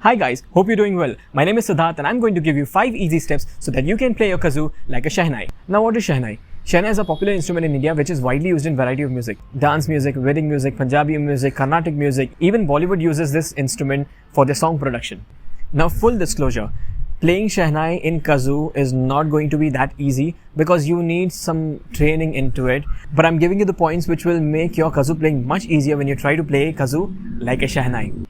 Hi guys, hope you're doing well. My name is Siddharth and I'm going to give you 5 easy steps so that you can play your kazoo like a Shehnai. Now what is Shehnai? Shehnai is a popular instrument in India which is widely used in variety of music. Dance music, wedding music, Punjabi music, Carnatic music, even Bollywood uses this instrument for their song production. Now full disclosure, playing Shehnai in kazoo is not going to be that easy because you need some training into it. But I'm giving you the points which will make your kazoo playing much easier when you try to play kazoo like a Shehnai.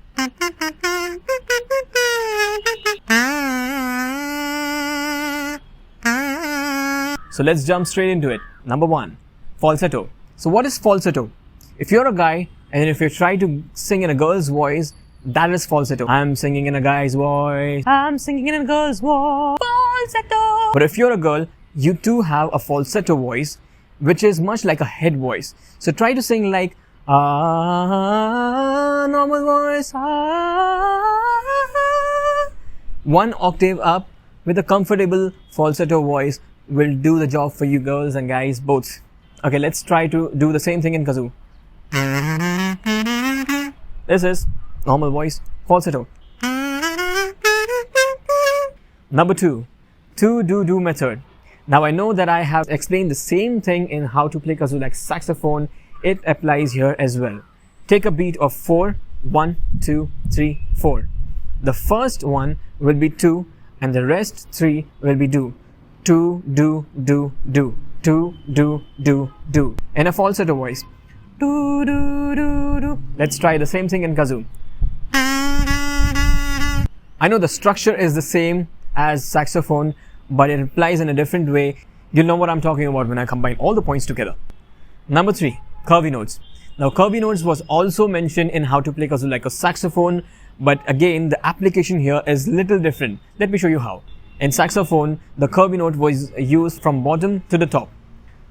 So let's jump straight into it. Number 1, falsetto. So what is falsetto? If you're a guy and if you try to sing in a girl's voice, that is falsetto. I'm singing in a guy's voice. I'm singing in a girl's voice. Falsetto. But if you're a girl, you too have a falsetto voice, which is much like a head voice. So try to sing like normal voice. One octave up with a comfortable falsetto voice will do the job for you girls and guys both. Okay, let's try to do the same thing in kazoo. This is normal voice, falsetto. Number 2, do method. Now I know that I have explained the same thing in how to play kazoo like saxophone. It applies here as well. Take a beat of 4, 1, 2, 3, 4. The first one will be 2 and the rest 3 will be do. 2, do, 2, do, do. In a falsetto voice. Do, do, do, do. Let's try the same thing in kazoo. I know the structure is the same as saxophone, but it applies in a different way. You'll know what I'm talking about when I combine all the points together. Number 3, curvy notes. Now curvy notes was also mentioned in how to play kazoo like a saxophone, but again the application here is little different. Let me show you how. In saxophone, the curvy note was used from bottom to the top.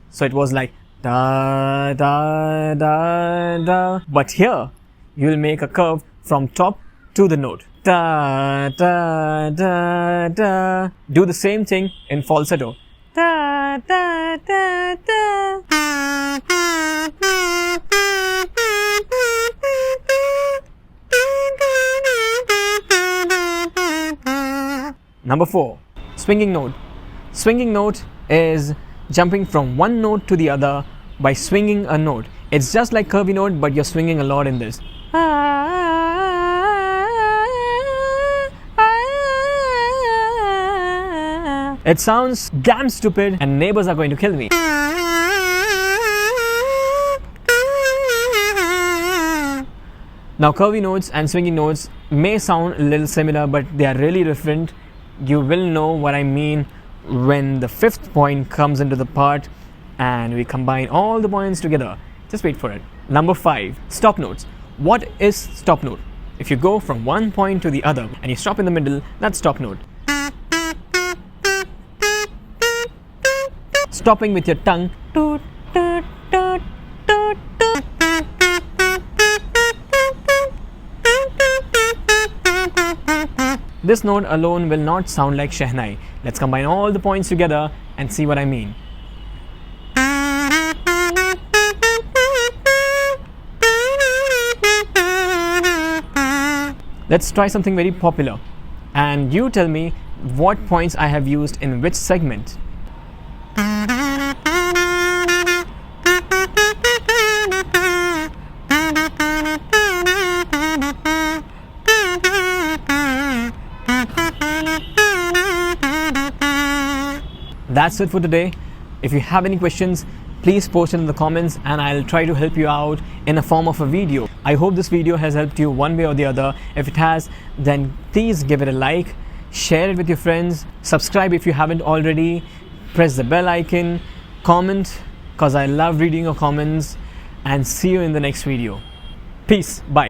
So it was like da da da da. But here, you will make a curve from top to the note. Da da da da. Do the same thing in falsetto. Da da da da. Number 4, swinging note. Swinging note is jumping from one note to the other by swinging a note. It's just like curvy note, but you're swinging a lot in this. It sounds damn stupid and neighbors are going to kill me. Now curvy notes and swinging notes may sound a little similar, but they are really different. You will know what I mean when the 5th point comes into the part and we combine all the points together. Just wait for it. Number 5, stop notes. What is stop note? If you go from one point to the other and you stop in the middle, that's stop note. Stopping with your tongue. This note alone will not sound like Shehnai. Let's combine all the points together and see what I mean. Let's try something very popular. And you tell me what points I have used in which segment. That's it for today. If you have any questions, please post it in the comments and I'll try to help you out in a form of a video. I hope this video has helped you one way or the other. If it has, then please give it a like, share it with your friends, subscribe if you haven't already, press the bell icon, comment because I love reading your comments, and see you in the next video. Peace. Bye.